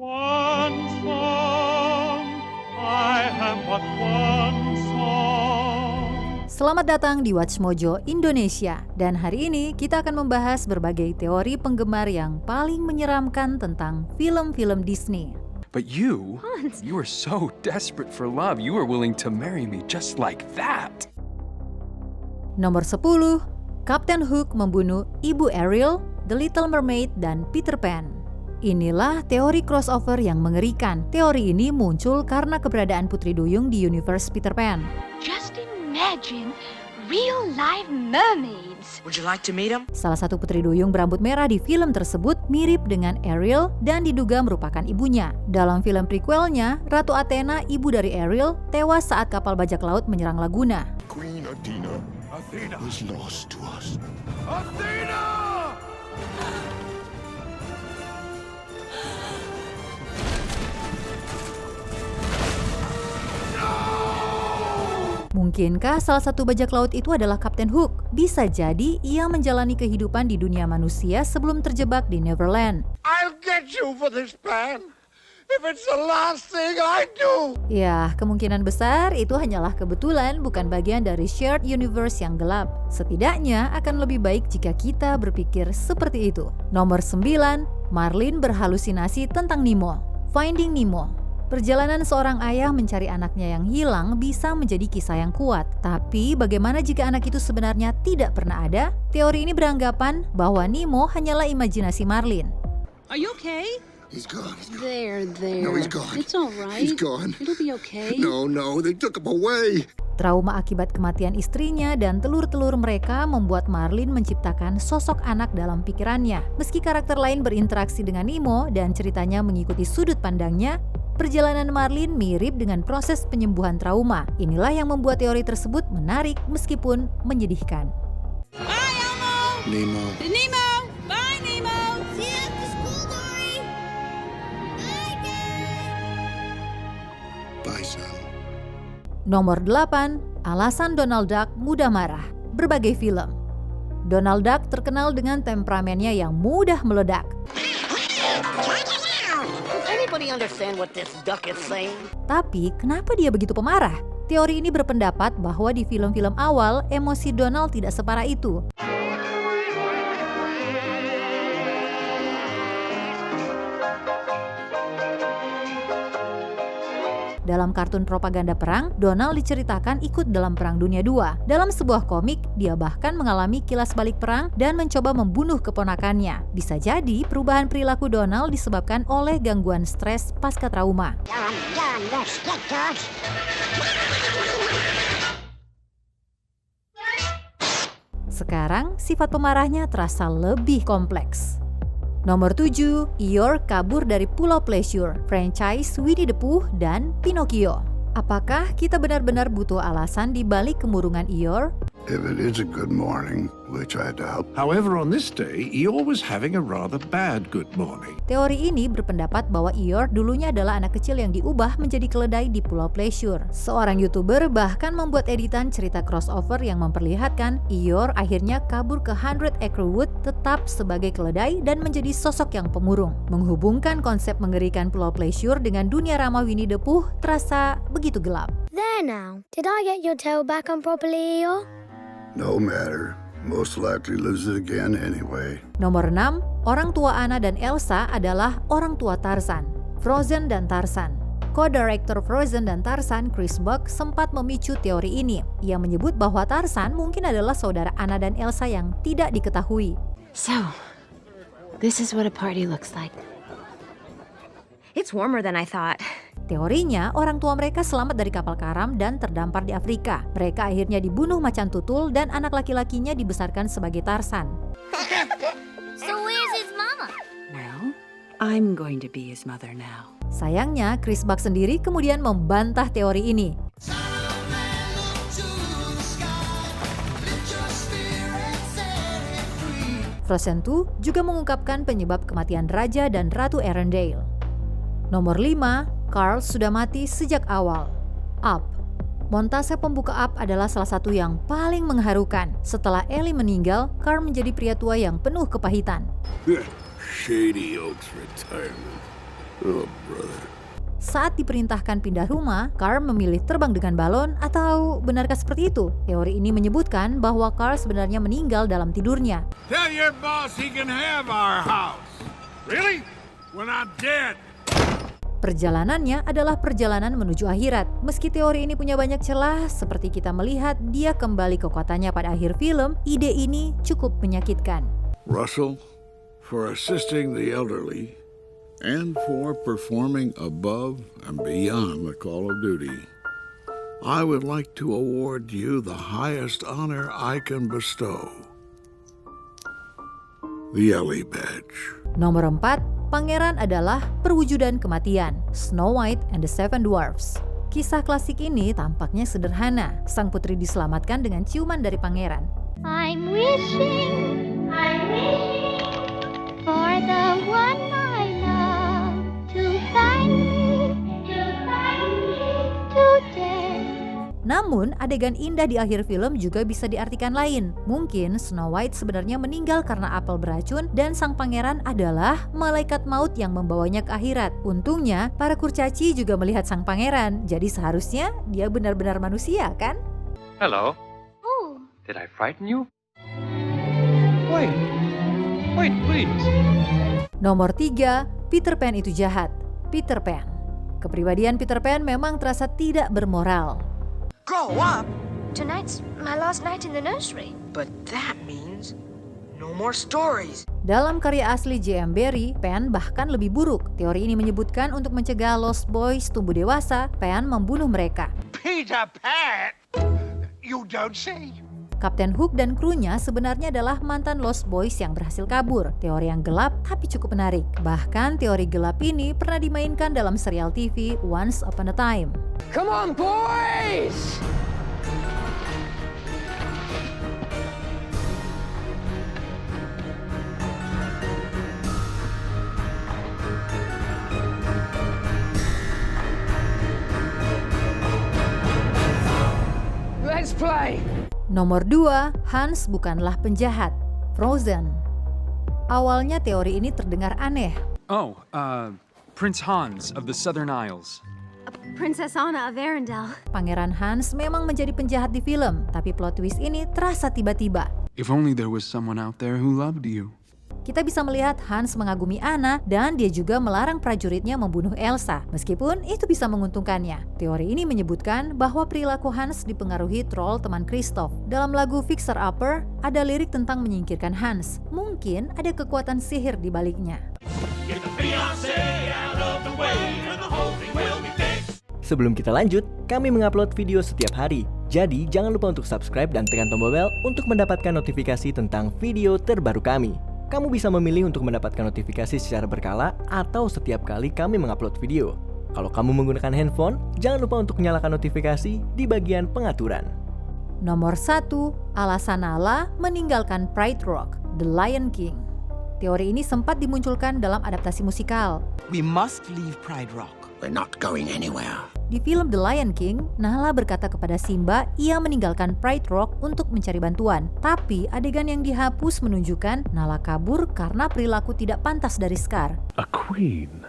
One song, I have but one song. Selamat datang di Watch Mojo Indonesia. Dan hari ini kita akan membahas berbagai teori penggemar yang paling menyeramkan tentang film-film Disney. But you were so desperate for love, you were willing to marry me just like that. Nomor 10, Captain Hook membunuh Ibu Ariel, The Little Mermaid, dan Peter Pan. Inilah teori crossover yang mengerikan. Teori ini muncul karena keberadaan Putri Duyung di universe Peter Pan. Just imagine real live mermaids. Would you like to meet them? Salah satu Putri Duyung berambut merah di film tersebut mirip dengan Ariel dan diduga merupakan ibunya. Dalam film prequelnya, Ratu Athena, ibu dari Ariel, tewas saat kapal bajak laut menyerang Laguna. Queen Athena was lost to us. Mungkinkah salah satu bajak laut itu adalah Captain Hook? Bisa jadi ia menjalani kehidupan di dunia manusia sebelum terjebak di Neverland. I'll get you for this, Pan. If it's the last thing I do. Ya, kemungkinan besar itu hanyalah kebetulan, bukan bagian dari shared universe yang gelap. Setidaknya akan lebih baik jika kita berpikir seperti itu. Nomor 9, Marlin berhalusinasi tentang Nemo. Finding Nemo. Perjalanan seorang ayah mencari anaknya yang hilang bisa menjadi kisah yang kuat. Tapi bagaimana jika anak itu sebenarnya tidak pernah ada? Teori ini beranggapan bahwa Nemo hanyalah imajinasi Marlin. Are you okay? He's gone. There. No, he's gone. It's all right. He's gone. It'll be okay. No, they took him away. Trauma akibat kematian istrinya dan telur-telur mereka membuat Marlin menciptakan sosok anak dalam pikirannya. Meski karakter lain berinteraksi dengan Nemo dan ceritanya mengikuti sudut pandangnya, perjalanan Marlin mirip dengan proses penyembuhan trauma. Inilah yang membuat teori tersebut menarik meskipun menyedihkan. Bye, Elmo. Nemo. Nemo. Bye, Nemo. See you at the school, Dory. Bye, Bye, son. Nomor 8, alasan Donald Duck mudah marah. Berbagai film. Donald Duck terkenal dengan temperamennya yang mudah meledak. Does anybody understand what this duck is saying? Tapi kenapa dia begitu pemarah? Teori ini berpendapat bahwa di film-film awal, emosi Donald tidak separah itu. Dalam kartun propaganda perang, Donald diceritakan ikut dalam Perang Dunia II. Dalam sebuah komik, dia bahkan mengalami kilas balik perang dan mencoba membunuh keponakannya. Bisa jadi perubahan perilaku Donald disebabkan oleh gangguan stres pasca trauma. Sekarang, sifat pemarahnya terasa lebih kompleks. Nomor 7, Eeyore kabur dari Pulau Pleasure, franchise Winnie the Pooh dan Pinocchio. Apakah kita benar-benar butuh alasan di balik kemurungan Eeyore? If it is a good morning, which I doubt. However, on this day, Eeyore was having a rather bad good morning. Teori ini berpendapat bahwa Eeyore dulunya adalah anak kecil yang diubah menjadi keledai di Pulau Pleasure. Seorang YouTuber bahkan membuat editan cerita crossover yang memperlihatkan Eeyore akhirnya kabur ke 100 Acre Wood tetap sebagai keledai dan menjadi sosok yang pemurung. Menghubungkan konsep mengerikan Pulau Pleasure dengan dunia ramah Winnie the Pooh terasa begitu gelap. There now. Did I get your tail back on properly, Eeyore? No matter. Most likely lose it again anyway. Nomor 6, orang tua Anna dan Elsa adalah orang tua Tarzan. Frozen dan Tarzan. Co-director Frozen dan Tarzan, Chris Buck, sempat memicu teori ini. Ia menyebut bahwa Tarzan mungkin adalah saudara Anna dan Elsa yang tidak diketahui. So, this is what a party looks like. It's warmer than I thought. Teorinya, orang tua mereka selamat dari kapal karam dan terdampar di Afrika. Mereka akhirnya dibunuh macan tutul dan anak laki-lakinya dibesarkan sebagai Tarzan. So where's his mama? Well, I'm going to be his mother now. Sayangnya, Chris Buck sendiri kemudian membantah teori ini. Frozen 2 juga mengungkapkan penyebab kematian Raja dan Ratu Arendelle. Nomor 5, Carl sudah mati sejak awal. Up. Montase pembuka Up adalah salah satu yang paling mengharukan. Setelah Ellie meninggal, Carl menjadi pria tua yang penuh kepahitan. Shady Oaks retirement. Oh, brother. Saat diperintahkan pindah rumah, Carl memilih terbang dengan balon atau benarkah seperti itu? Teori ini menyebutkan bahwa Carl sebenarnya meninggal dalam tidurnya. Tell your boss he can have our house. Really? When I'm dead. Perjalanannya adalah perjalanan menuju akhirat. Meski teori ini punya banyak celah, seperti kita melihat dia kembali ke kotanya pada akhir film, ide ini cukup menyakitkan. Russell, for assisting the elderly and for performing above and beyond the call of duty, I would like to award you the highest honor I can bestow. The Ellie Badge. Nomor 4, pangeran adalah perwujudan kematian, Snow White and the Seven Dwarfs. Kisah klasik ini tampaknya sederhana. Sang putri diselamatkan dengan ciuman dari pangeran. I'm wishing for the one I love to find me today. Namun, adegan indah di akhir film juga bisa diartikan lain. Mungkin Snow White sebenarnya meninggal karena apel beracun dan sang pangeran adalah malaikat maut yang membawanya ke akhirat. Untungnya, para kurcaci juga melihat sang pangeran. Jadi seharusnya dia benar-benar manusia, kan? Hello. Oh, Did I frighten you? Wait, please. Nomor 3, Peter Pan itu jahat. Peter Pan. Kepribadian Peter Pan memang terasa tidak bermoral. Grow up? Tonight's my last night in the nursery. But that means no more stories. Dalam karya asli J.M. Barrie, Pan bahkan lebih buruk. Teori ini menyebutkan untuk mencegah Lost Boys tumbuh dewasa, Pan membunuh mereka. Peter Pan? You don't say. Kapten Hook dan krunya sebenarnya adalah mantan Lost Boys yang berhasil kabur. Teori yang gelap tapi cukup menarik. Bahkan teori gelap ini pernah dimainkan dalam serial TV Once Upon a Time. Come on, boys! Let's play! Nomor 2, Hans bukanlah penjahat. Frozen. Awalnya teori ini terdengar aneh. Oh, Prince Hans of the Southern Isles. Princess Anna of Arendelle. Pangeran Hans memang menjadi penjahat di film, tapi plot twist ini terasa tiba-tiba. If only there was someone out there who loved you. Kita bisa melihat Hans mengagumi Anna dan dia juga melarang prajuritnya membunuh Elsa, meskipun itu bisa menguntungkannya. Teori ini menyebutkan bahwa perilaku Hans dipengaruhi troll teman Kristoff. Dalam lagu Fixer Upper, ada lirik tentang menyingkirkan Hans. Mungkin ada kekuatan sihir di baliknya. Sebelum kita lanjut, kami mengupload video setiap hari. Jadi, jangan lupa untuk subscribe dan tekan tombol bel untuk mendapatkan notifikasi tentang video terbaru kami. Kamu bisa memilih untuk mendapatkan notifikasi secara berkala atau setiap kali kami mengupload video. Kalau kamu menggunakan handphone, jangan lupa untuk nyalakan notifikasi di bagian pengaturan. Nomor 1, alasan Nala meninggalkan Pride Rock, The Lion King. Teori ini sempat dimunculkan dalam adaptasi musikal. We must leave Pride Rock. We're not going anywhere. Di film The Lion King, Nala berkata kepada Simba ia meninggalkan Pride Rock untuk mencari bantuan. Tapi adegan yang dihapus menunjukkan Nala kabur karena perilaku tidak pantas dari Scar. A queen?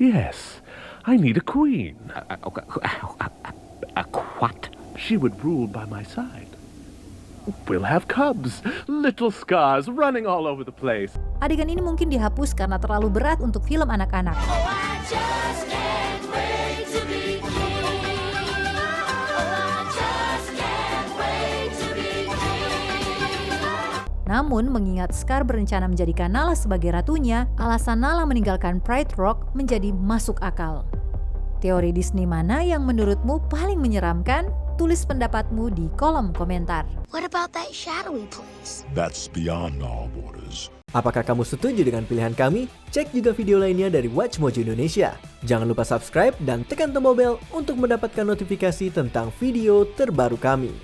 Yes, I need a queen. A what? She would rule by my side. We'll have cubs, little scars running all over the place. Adegan ini mungkin dihapus karena terlalu berat untuk film anak-anak. Namun, mengingat Scar berencana menjadikan Nala sebagai ratunya, alasan Nala meninggalkan Pride Rock menjadi masuk akal. Teori Disney mana yang menurutmu paling menyeramkan? Tulis pendapatmu di kolom komentar. What about that shadowy place? That's beyond our borders. Apakah kamu setuju dengan pilihan kami? Cek juga video lainnya dari Watch Mojo Indonesia. Jangan lupa subscribe dan tekan tombol bel untuk mendapatkan notifikasi tentang video terbaru kami.